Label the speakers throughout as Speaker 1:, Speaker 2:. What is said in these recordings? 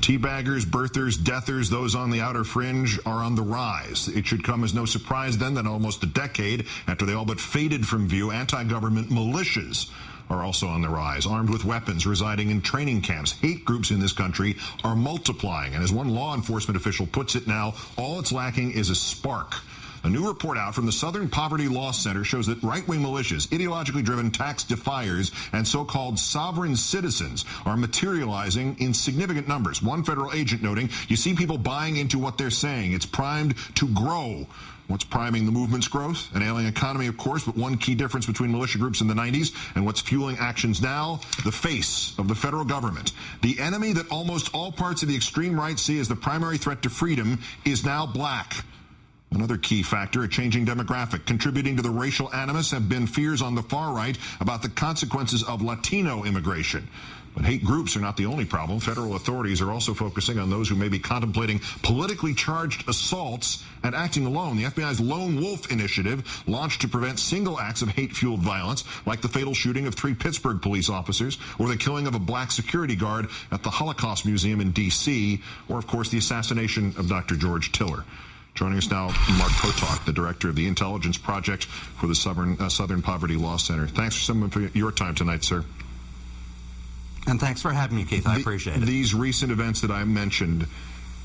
Speaker 1: Teabaggers, birthers, deathers, those on the outer fringe are on the rise. It should come as no surprise then that almost a decade after they all but faded from view, anti-government militias are also on the rise, armed with weapons, residing in training camps. Hate groups in this country are multiplying, and as one law enforcement official puts it now, all it's lacking is a spark. A new report out from the Southern Poverty Law Center shows that right-wing militias, ideologically driven tax defiers, and so-called sovereign citizens are materializing in significant numbers. One federal agent noting, you see people buying into what they're saying. It's primed to grow. What's priming the movement's growth? An ailing economy, of course, but one key difference between militia groups in the 90s and what's fueling actions now, the face of the federal government. The enemy that almost all parts of the extreme right see as the primary threat to freedom is now black. Another key factor, a changing demographic. Contributing to the racial animus have been fears on the far right about the consequences of Latino immigration. But hate groups are not the only problem. Federal authorities are also focusing on those who may be contemplating politically charged assaults and acting alone. The FBI's Lone Wolf Initiative, launched to prevent single acts of hate-fueled violence, like the fatal shooting of 3 Pittsburgh police officers, or the killing of a black security guard at the Holocaust Museum in D.C., or, of course, the assassination of Dr. George Tiller. Joining us now, Mark Potok, the director of the Intelligence Project for the Southern Poverty Law Center. Thanks for some of your time tonight, sir.
Speaker 2: And thanks for having me, Keith. I appreciate it.
Speaker 1: These recent events that I mentioned,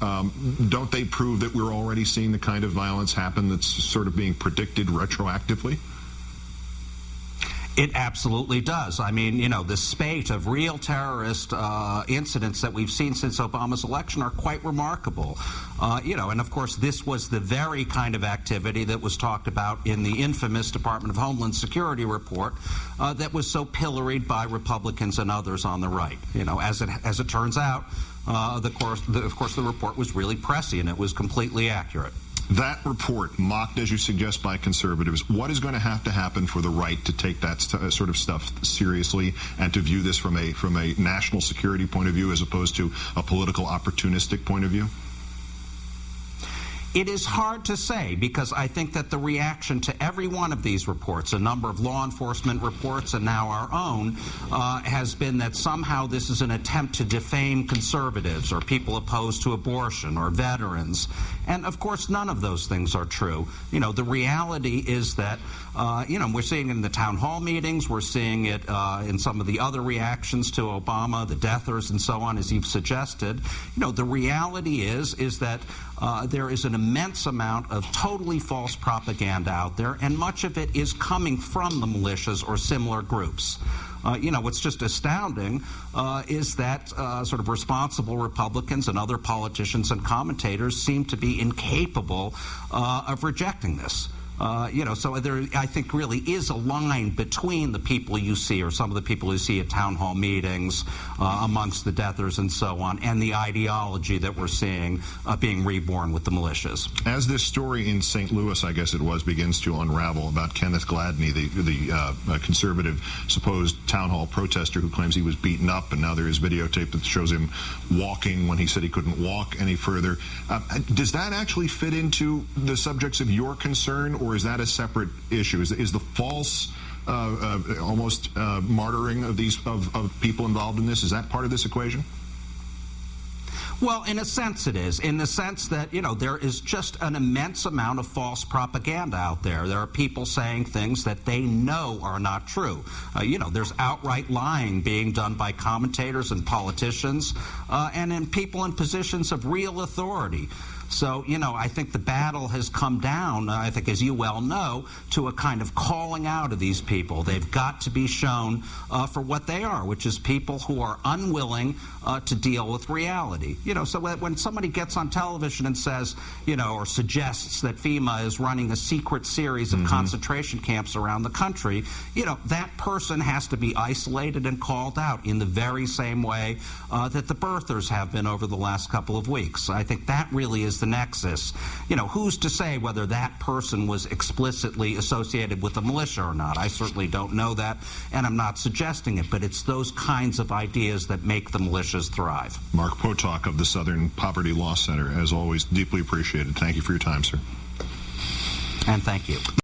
Speaker 1: don't they prove that we're already seeing the kind of violence happen that's sort of being predicted retroactively?
Speaker 2: It absolutely does. I mean, you know, the spate of real terrorist incidents that we've seen since Obama's election are quite remarkable. You know, and of course, this was the very kind of activity that was talked about in the infamous Department of Homeland Security report that was so pilloried by Republicans and others on the right. You know, as it turns out, of course, the report was really prescient. It was completely accurate.
Speaker 1: That report, mocked as you suggest by conservatives, what is going to have to happen for the right to take that sort of stuff seriously and to view this from a national security point of view as opposed to a political opportunistic point of view?
Speaker 2: It is hard to say, because I think that the reaction to every one of these reports, a number of law enforcement reports and now our own, has been that somehow this is an attempt to defame conservatives or people opposed to abortion or veterans. And of course, none of those things are true. You know, the reality is that, you know, we're seeing it in the town hall meetings, we're seeing it in some of the other reactions to Obama, the deathers and so on, as you've suggested. You know, the reality is that there is an immense amount of totally false propaganda out there, and much of it is coming from the militias or similar groups. You know, what's just astounding is that sort of responsible Republicans and other politicians and commentators seem to be incapable of rejecting this. You know, so there, I think, really is a line between the people you see, or some of the people you see at town hall meetings, amongst the deathers and so on, and the ideology that we're seeing being reborn with the militias.
Speaker 1: As this story in St. Louis, I guess it was, begins to unravel about Kenneth Gladney, the conservative supposed town hall protester who claims he was beaten up, and now there is videotape that shows him walking when he said he couldn't walk any further. Does that actually fit into the subjects of your concern, or is that a separate issue? Is the false almost martyring of these of people involved in this, is that part of this equation?
Speaker 2: Well, in a sense it is, in the sense that, you know, there is just an immense amount of false propaganda out there. There are people saying things that they know are not true. You know, there's outright lying being done by commentators and politicians and in people in positions of real authority. So, you know, I think the battle has come down, I think, as you well know, to a kind of calling out of these people. They've got to be shown for what they are, which is people who are unwilling to deal with reality. You know, so when somebody gets on television and says, you know, or suggests that FEMA is running a secret series of concentration camps around the country, you know, that person has to be isolated and called out in the very same way that the birthers have been over the last couple of weeks. I think that really is the nexus. You know, who's to say whether that person was explicitly associated with the militia or not? I certainly don't know that, and I'm not suggesting it, but it's those kinds of ideas that make the militias thrive.
Speaker 1: Mark Potok of the Southern Poverty Law Center, as always, deeply appreciated. Thank you for your time, sir.
Speaker 2: And thank you.